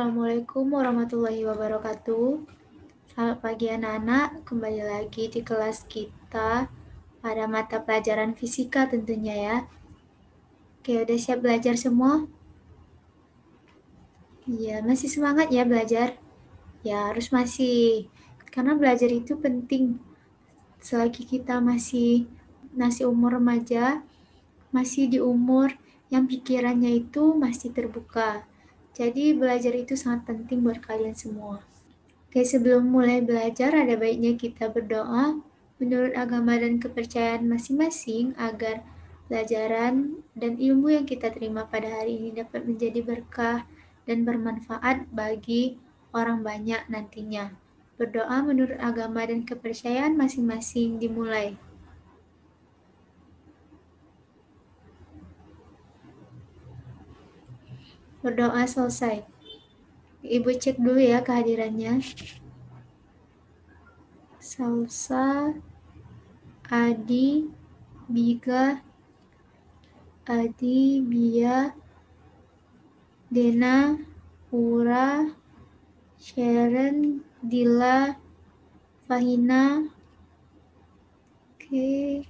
Assalamualaikum warahmatullahi wabarakatuh. Selamat pagi anak-anak, kembali lagi di kelas kita pada mata pelajaran fisika tentunya ya. Oke, udah siap belajar semua? Iya, masih semangat ya belajar? Ya, harus masih. Karena belajar itu penting. Selagi kita masih umur remaja, masih di umur yang pikirannya itu masih terbuka. Jadi belajar itu sangat penting buat kalian semua. Oke, sebelum mulai belajar, ada baiknya kita berdoa menurut agama dan kepercayaan masing-masing agar pelajaran dan ilmu yang kita terima pada hari ini dapat menjadi berkah dan bermanfaat bagi orang banyak nantinya. Berdoa menurut agama dan kepercayaan masing-masing dimulai. Berdoa selesai. Ibu cek dulu ya kehadirannya. Salsa, Adi, Biga, Adi, Bia, Dena, Ura, Sharon, Dila, Fahina. Oke,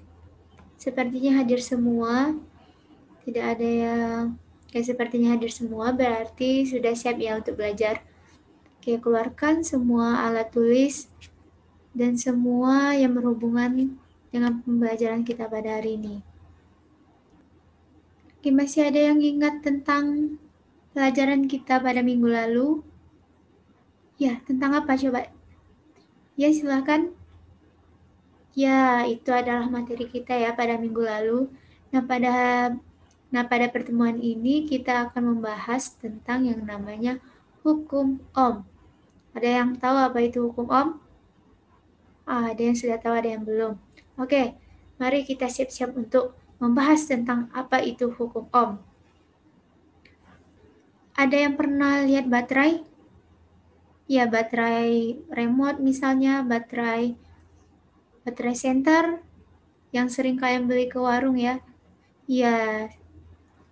sepertinya hadir semua. Tidak ada yang sepertinya hadir semua, berarti sudah siap ya untuk belajar. Oke, keluarkan semua alat tulis dan semua yang berhubungan dengan pembelajaran kita pada hari ini. Oke, masih ada yang ingat tentang pelajaran kita pada minggu lalu? Ya, tentang apa coba? Ya, silakan. Ya, itu adalah materi kita ya pada minggu lalu. Pada pertemuan ini kita akan membahas tentang yang namanya hukum Ohm. Ada yang tahu apa itu hukum Ohm? Ada yang sudah tahu, ada yang belum. Oke, mari kita siap-siap untuk membahas tentang apa itu hukum Ohm. Ada yang pernah lihat baterai? Ya, baterai remote misalnya, baterai center yang sering kalian beli ke warung ya. Ya,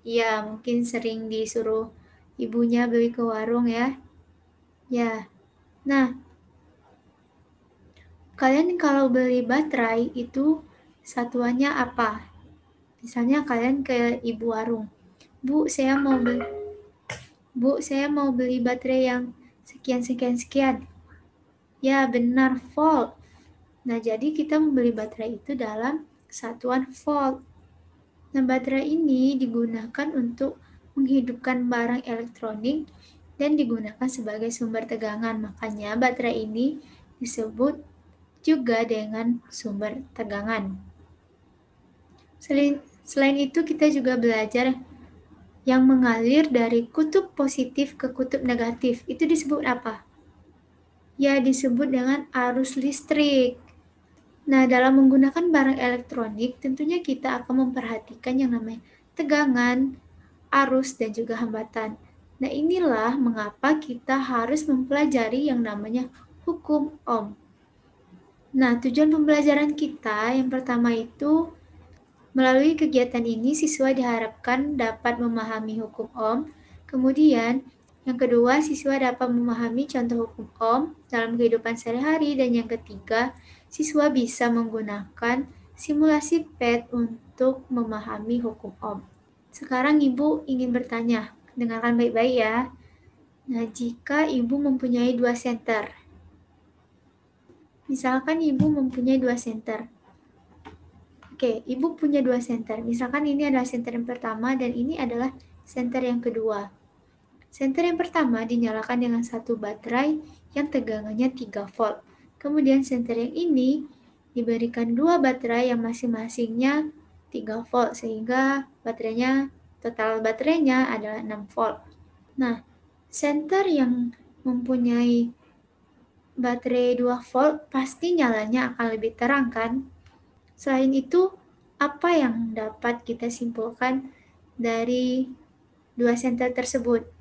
ya mungkin sering disuruh ibunya beli ke warung ya. Ya, nah kalian kalau beli baterai itu satuannya apa? Misalnya kalian ke ibu warung, Bu, saya mau beli baterai yang sekian. Ya, benar, volt. Nah, jadi kita membeli baterai itu dalam satuan volt. Nah, baterai ini digunakan untuk menghidupkan barang elektronik dan digunakan sebagai sumber tegangan. Makanya baterai ini disebut juga dengan sumber tegangan. Selain itu, kita juga belajar yang mengalir dari kutub positif ke kutub negatif. Itu disebut apa? Ya, disebut dengan arus listrik. Nah, dalam menggunakan barang elektronik, tentunya kita akan memperhatikan yang namanya tegangan, arus, dan juga hambatan. Nah, inilah mengapa kita harus mempelajari yang namanya hukum Ohm. Nah, tujuan pembelajaran kita yang pertama itu, melalui kegiatan ini siswa diharapkan dapat memahami hukum Ohm. Kemudian, yang kedua, siswa dapat memahami contoh hukum Ohm dalam kehidupan sehari-hari. Dan yang ketiga, siswa bisa menggunakan simulasi PET untuk memahami hukum Ohm. Sekarang Ibu ingin bertanya, dengarkan baik-baik ya. Nah, jika Ibu mempunyai 2 senter, misalkan Ibu mempunyai 2 senter. Oke, Ibu punya 2 senter. Misalkan ini adalah senter yang pertama dan ini adalah senter yang kedua. Senter yang pertama dinyalakan dengan satu baterai yang tegangannya 3 volt. Kemudian senter yang ini diberikan 2 baterai yang masing-masingnya 3 volt sehingga total baterainya adalah 6 volt. Nah, senter yang mempunyai baterai 2 volt pasti nyalanya akan lebih terang kan? Selain itu, apa yang dapat kita simpulkan dari 2 senter tersebut?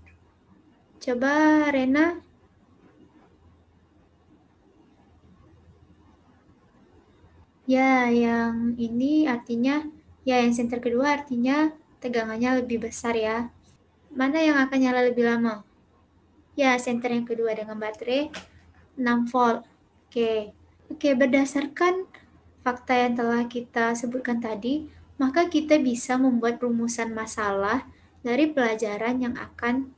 Coba Rena. Ya, yang ini artinya, yang senter kedua artinya tegangannya lebih besar ya. Mana yang akan nyala lebih lama? Ya, senter yang kedua dengan baterai 6 volt. Oke, berdasarkan fakta yang telah kita sebutkan tadi, maka kita bisa membuat rumusan masalah dari pelajaran yang akan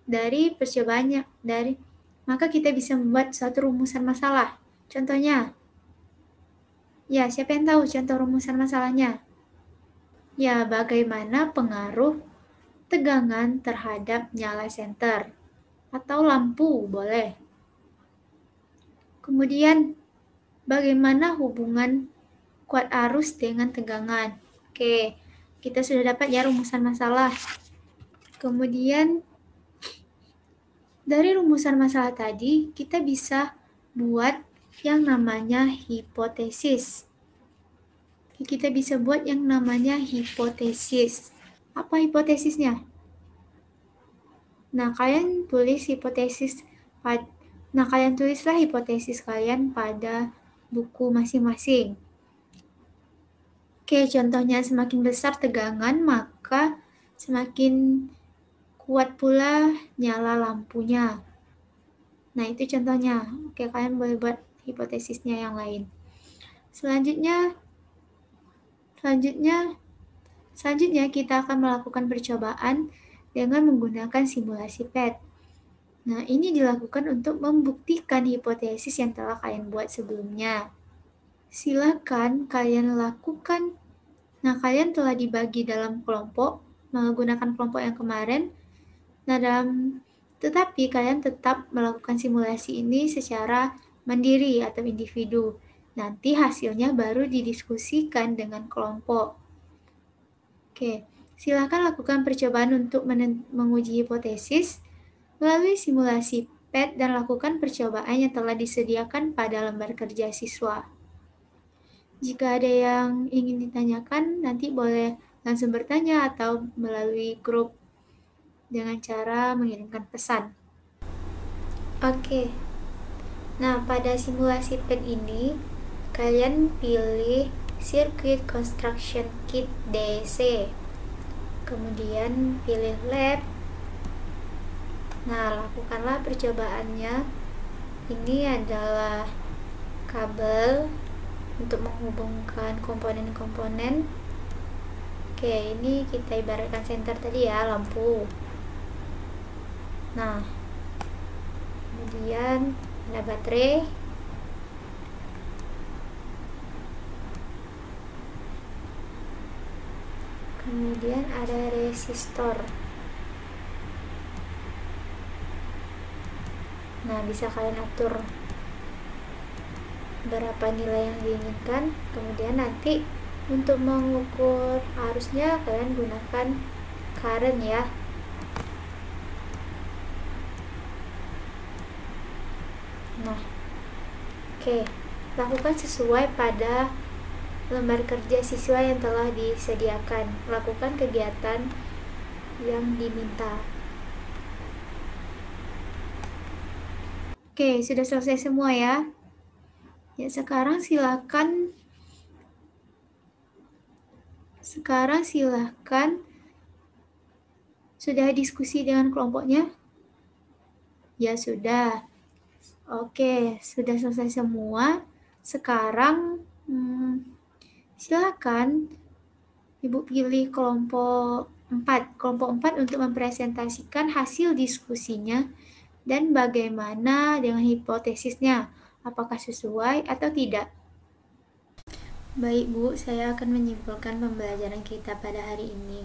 dari percobaannya maka kita bisa membuat suatu rumusan masalah. Contohnya, ya siapa yang tahu contoh rumusan masalahnya? Ya, bagaimana pengaruh tegangan terhadap nyala senter atau lampu boleh. Kemudian, bagaimana hubungan kuat arus dengan tegangan? Oke, kita sudah dapat ya rumusan masalah. Kemudian, dari rumusan masalah tadi, kita bisa buat yang namanya hipotesis. Kita bisa buat yang namanya hipotesis. Apa hipotesisnya? Nah, kalian tulislah hipotesis kalian pada buku masing-masing. Oke, contohnya semakin besar tegangan, maka semakin kuat pula nyala lampunya. Nah, itu contohnya. Oke, kalian boleh buat hipotesisnya yang lain. Selanjutnya kita akan melakukan percobaan dengan menggunakan simulasi PET. Nah, ini dilakukan untuk membuktikan hipotesis yang telah kalian buat sebelumnya. Silakan kalian lakukan. Nah, kalian telah dibagi dalam kelompok, menggunakan kelompok yang kemarin. Nah, tetapi kalian tetap melakukan simulasi ini secara mandiri atau individu. Nanti hasilnya baru didiskusikan dengan kelompok. Oke, silakan lakukan percobaan untuk menguji hipotesis melalui simulasi PET dan lakukan percobaan yang telah disediakan pada lembar kerja siswa. Jika ada yang ingin ditanyakan, nanti boleh langsung bertanya atau melalui grup dengan cara mengirimkan pesan. Oke, nah pada simulasi PET ini, kalian pilih Circuit Construction Kit DC. Kemudian pilih lab. Nah, lakukanlah percobaannya. Ini adalah kabel untuk menghubungkan komponen-komponen. Oke, ini kita ibaratkan senter tadi ya, lampu. Nah, kemudian ada baterai. Kemudian ada resistor. Nah, bisa kalian atur berapa nilai yang diinginkan. Kemudian nanti untuk mengukur arusnya kalian gunakan current ya. Nah, oke, lakukan sesuai pada lembar kerja siswa yang telah disediakan. Lakukan kegiatan yang diminta. Oke, sudah selesai semua ya. Ya, sekarang silakan sudah diskusi dengan kelompoknya? Ya, sudah. Oke, sudah selesai semua. Sekarang silakan Ibu pilih kelompok 4 untuk mempresentasikan hasil diskusinya dan bagaimana dengan hipotesisnya, apakah sesuai atau tidak. Baik Bu, saya akan menyimpulkan pembelajaran kita pada hari ini.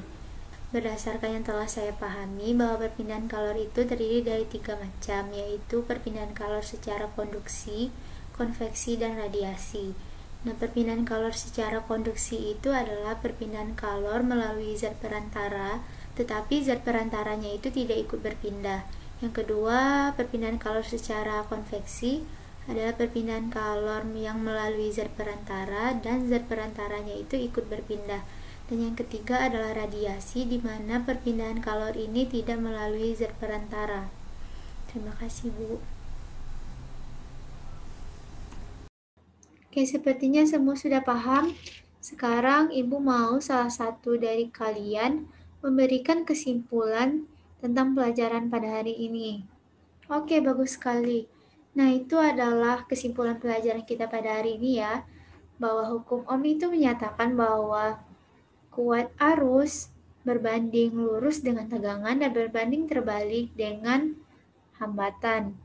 Berdasarkan yang telah saya pahami bahwa perpindahan kalor itu terdiri dari 3 macam, yaitu perpindahan kalor secara konduksi, konveksi, dan radiasi. Nah, perpindahan kalor secara konduksi itu adalah perpindahan kalor melalui zat perantara, tetapi zat perantaranya itu tidak ikut berpindah. Yang kedua, perpindahan kalor secara konveksi adalah perpindahan kalor yang melalui zat perantara dan zat perantaranya itu ikut berpindah. Dan yang ketiga adalah radiasi, di mana perpindahan kalor ini tidak melalui zat perantara. Terima kasih, Bu. Oke, sepertinya semua sudah paham. Sekarang Ibu mau salah satu dari kalian memberikan kesimpulan tentang pelajaran pada hari ini. Oke, bagus sekali. Nah, itu adalah kesimpulan pelajaran kita pada hari ini ya, bahwa hukum Ohm itu menyatakan bahwa kuat arus berbanding lurus dengan tegangan dan berbanding terbalik dengan hambatan.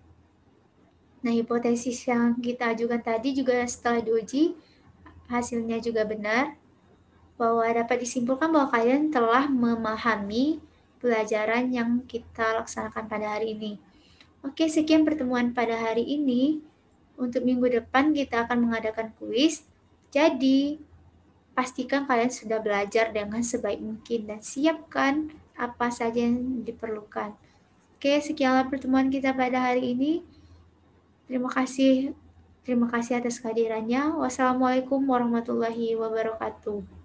Nah, hipotesis yang kita ajukan tadi juga setelah diuji, hasilnya juga benar, bahwa dapat disimpulkan bahwa kalian telah memahami pelajaran yang kita laksanakan pada hari ini. Oke, sekian pertemuan pada hari ini. Untuk minggu depan kita akan mengadakan kuis. Jadi, pastikan kalian sudah belajar dengan sebaik mungkin dan siapkan apa saja yang diperlukan. Oke, sekianlah pertemuan kita pada hari ini. Terima kasih. Terima kasih atas kehadirannya. Wassalamualaikum warahmatullahi wabarakatuh.